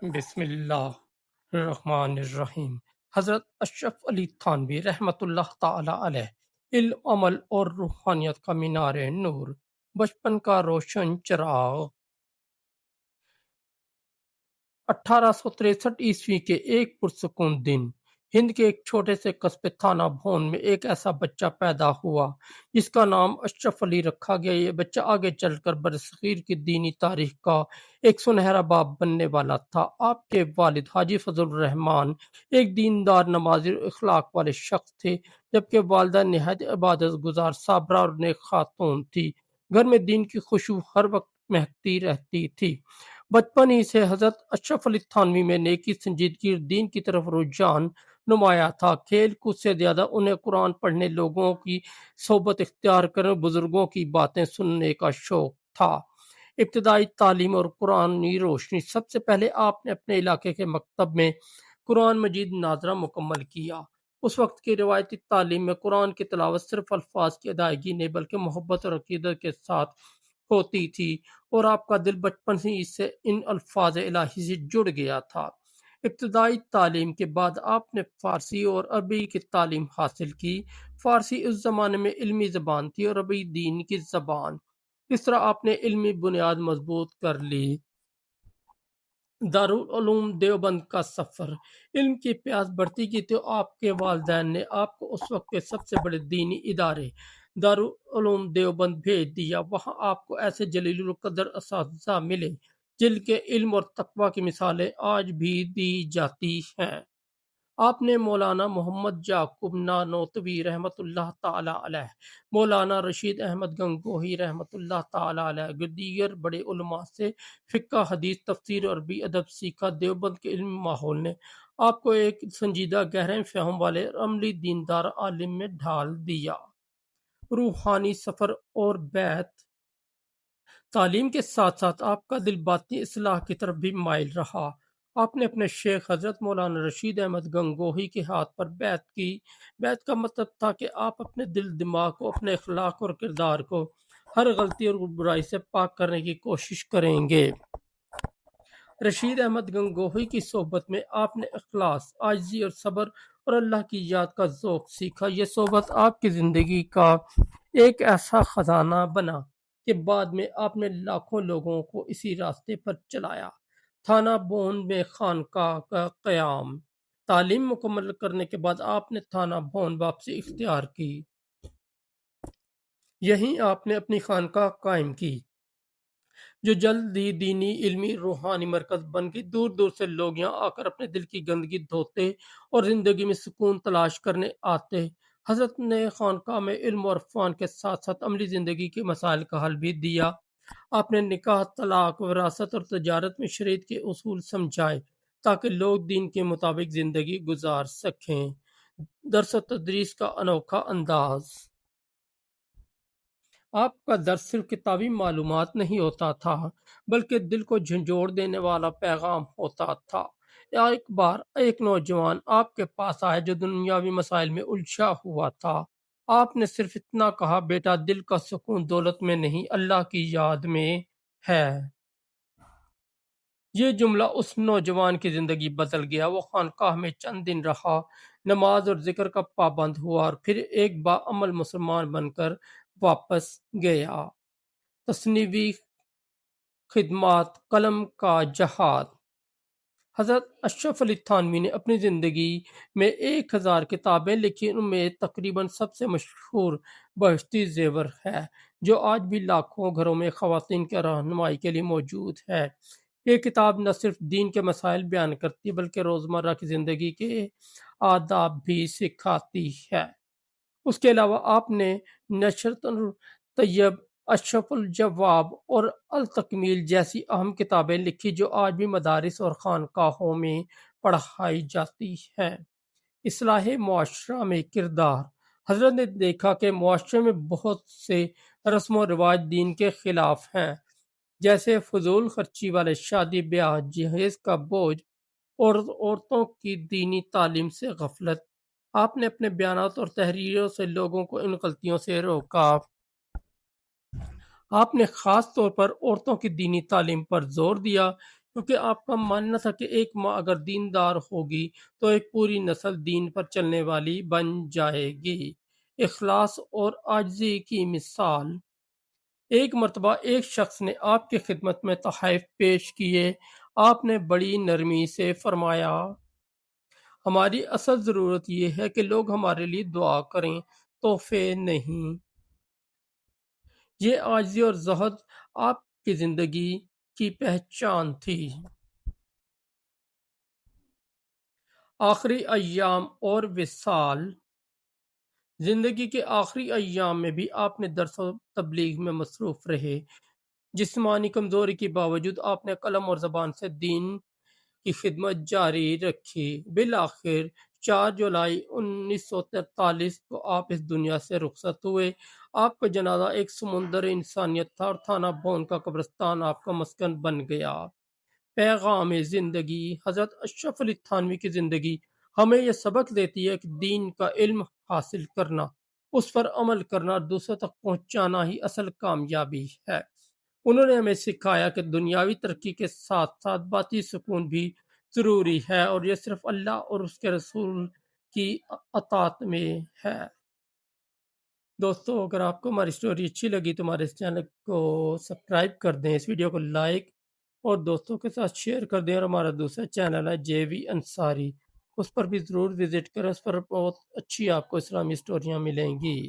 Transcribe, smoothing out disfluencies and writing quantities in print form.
بسم اللہ الرحمن الرحیم۔ حضرت اشرف علی تھانوی رحمۃ اللہ تعالی علیہ، علم، عمل اور روحانیت کا مینار نور، بچپن کا روشن چراغ۔ 1863 کے ایک پرسکون دن ہند کے ایک چھوٹے سے قصبے تھانہ بھون میں ایک ایسا بچہ پیدا ہوا جس کا نام اشرف علی رکھا گیا۔ یہ بچہ آگے چل کر برصغیر کی دینی تاریخ کا ایک سنہرا باب بننے والا تھا۔ آپ کے والد حاجی فضل الرحمان ایک دیندار، نمازی اور اخلاق والے شخص تھے، جبکہ والدہ نہایت عبادت گزار، صابرہ اور نیک خاتون تھی۔ گھر میں دین کی خوشبو ہر وقت مہکتی رہتی تھی۔ بچپن ہی سے حضرت اشرف علی تھانوی میں نیکی، سنجیدگی اور دین کی طرف رجحان نمایاں تھا۔ کھیل کود سے زیادہ انہیں قرآن پڑھنے، لوگوں کی صحبت اختیار کرنے، بزرگوں کی باتیں سننے کا شوق تھا۔ ابتدائی تعلیم اور قرآنی روشنی۔ سب سے پہلے آپ نے اپنے علاقے کے مکتب میں قرآن مجید ناظرہ مکمل کیا۔ اس وقت کی روایتی تعلیم میں قرآن کی تلاوت صرف الفاظ کی ادائیگی نہیں بلکہ محبت اور عقیدت کے ساتھ ہوتی تھی، اور آپ کا دل بچپن ہی سے ان الفاظ الہی سے جڑ گیا تھا۔ ابتدائی تعلیم کے بعد آپ نے فارسی اور عربی کی تعلیم حاصل کی۔ فارسی اس زمانے میں علمی زبان تھی اور عربی دین کی زبان۔ اس طرح آپ نے علمی بنیاد مضبوط کر لی۔ دارالعلوم دیوبند کا سفر۔ علم کی پیاس بڑھتی گئی تو آپ کے والدین نے آپ کو اس وقت کے سب سے بڑے دینی ادارے دارالعلوم دیوبند بھیج دیا۔ وہاں آپ کو ایسے جلیل القدر اساتذہ ملے جن کے علم اور تقویٰ کی مثالیں آج بھی دی جاتی ہیں۔ آپ نے مولانا محمد یعقوب نانوتوی رحمۃ اللہ تعالی علیہ، مولانا رشید احمد گنگوہی رحمۃ اللہ تعالی علیہ، دیگر بڑے علماء سے فقہ، حدیث، تفسیر اور عربی ادب سیکھا۔ دیوبند کے علمی ماحول نے آپ کو ایک سنجیدہ، گہرے فہم والے اور عملی دیندار عالم میں ڈھال دیا۔ روحانی سفر اور بیعت۔ تعلیم کے ساتھ ساتھ آپ کا دل باطنی اصلاح کی طرف بھی مائل رہا۔ آپ نے اپنے شیخ حضرت مولانا رشید احمد گنگوہی کے ہاتھ پر بیعت کی۔ بیعت کا مطلب تھا کہ آپ اپنے دل، دماغ کو، اپنے اخلاق اور کردار کو ہر غلطی اور برائی سے پاک کرنے کی کوشش کریں گے۔ رشید احمد گنگوہی کی صحبت میں آپ نے اخلاص، عاجزی اور صبر اور اللہ کی یاد کا ذوق سیکھا۔ یہ صحبت آپ کی زندگی کا ایک ایسا خزانہ بنا کہ بعد میں آپ نے لاکھوں لوگوں کو اسی راستے پر چلایا۔ تھانہ بھون میں خانقاہ کا قیام۔ تعلیم مکمل کرنے کے بعد آپ نے تھانہ بھون واپسی اختیار کی۔ یہیں آپ نے اپنی خانقاہ قائم کی جو جلد ہی دینی، علمی، روحانی مرکز بن گئی۔ دور دور سے لوگ یہاں آ کر اپنے دل کی گندگی دھوتے اور زندگی میں سکون تلاش کرنے آتے۔ حضرت نے خانقاہ میں علم اور عرفان کے ساتھ ساتھ عملی زندگی کے مسائل کا حل بھی دیا۔ آپ نے نکاح، طلاق، وراثت اور تجارت میں شریعت کے اصول سمجھائے تاکہ لوگ دین کے مطابق زندگی گزار سکیں۔ درس و تدریس کا انوکھا انداز۔ آپ کا درس صرف کتابی معلومات نہیں ہوتا تھا بلکہ دل کو جھنجھوڑ دینے والا پیغام ہوتا تھا۔ ایک بار ایک نوجوان آپ کے پاس آیا جو دنیاوی مسائل میں الجھا ہوا تھا۔ آپ نے صرف اتنا کہا، بیٹا، دل کا سکون دولت میں نہیں، اللہ کی یاد میں ہے۔ یہ جملہ اس نوجوان کی زندگی بدل گیا۔ وہ خانقاہ میں چند دن رہا، نماز اور ذکر کا پابند ہوا اور پھر ایک باعمل مسلمان بن کر واپس گیا۔ تصنیفی خدمات، قلم کا جہاد۔ حضرت اشرف علی تھانوی نے اپنی زندگی میں 1000 کتابیں لکھی۔ ان میں تقریباً سب سے مشہور بہشتی زیور ہے جو آج بھی لاکھوں گھروں میں خواتین کی رہنمائی کے لیے موجود ہے۔ یہ کتاب نہ صرف دین کے مسائل بیان کرتی بلکہ روزمرہ کی زندگی کے آداب بھی سکھاتی ہے۔ اس کے علاوہ آپ نے نشرۃ الطیب، اشرف الجواب اور التکمیل جیسی اہم کتابیں لکھی جو آج بھی مدارس اور خانقاہوں میں پڑھائی جاتی ہیں۔ اصلاح معاشرہ میں کردار۔ حضرت نے دیکھا کہ معاشرے میں بہت سے رسم و رواج دین کے خلاف ہیں، جیسے فضول خرچی والے شادی بیاہ، جہیز کا بوجھ اور عورتوں کی دینی تعلیم سے غفلت۔ آپ نے اپنے بیانات اور تحریروں سے لوگوں کو ان غلطیوں سے روکا۔ آپ نے خاص طور پر عورتوں کی دینی تعلیم پر زور دیا کیونکہ آپ کا ماننا تھا کہ ایک ماں اگر دیندار ہوگی تو ایک پوری نسل دین پر چلنے والی بن جائے گی۔ اخلاص اور عاجزی کی مثال۔ ایک مرتبہ ایک شخص نے آپ کی خدمت میں تحائف پیش کیے۔ آپ نے بڑی نرمی سے فرمایا، ہماری اصل ضرورت یہ ہے کہ لوگ ہمارے لیے دعا کریں، تحفے نہیں۔ یہ عاجزی اور زہد آپ کی زندگی کی پہچان تھی۔ آخری ایام اور وصال۔ زندگی کے آخری ایام میں بھی آپ نے درس و تبلیغ میں مصروف رہے۔ جسمانی کمزوری کے باوجود آپ نے قلم اور زبان سے دین کی خدمت جاری رکھی۔ بالآخر 4 جولائی 1943 کو آپ اس دنیا سے رخصت ہوئے۔ آپ کا جنازہ ایک سمندر انسانیت تھا اور تھانہ بون کا قبرستان آپ کا مسکن بن گیا۔ پیغام زندگی۔ حضرت اشرف علی تھانوی کی زندگی ہمیں یہ سبق دیتی ہے کہ دین کا علم حاصل کرنا، اس پر عمل کرنا اور دوسروں تک پہنچانا ہی اصل کامیابی ہے۔ انہوں نے ہمیں سکھایا کہ دنیاوی ترقی کے ساتھ ساتھ باطنی سکون بھی ضروری ہے، اور یہ صرف اللہ اور اس کے رسول کی اطاعت میں ہے۔ دوستو، اگر آپ کو ہماری سٹوری اچھی لگی تو ہمارے اس چینل کو سبسکرائب کر دیں، اس ویڈیو کو لائک اور دوستوں کے ساتھ شیئر کر دیں، اور ہمارا دوسرا چینل ہے جے وی انصاری، اس پر بھی ضرور وزٹ کریں، اس پر بہت اچھی آپ کو اسلامی سٹوریاں ملیں گی۔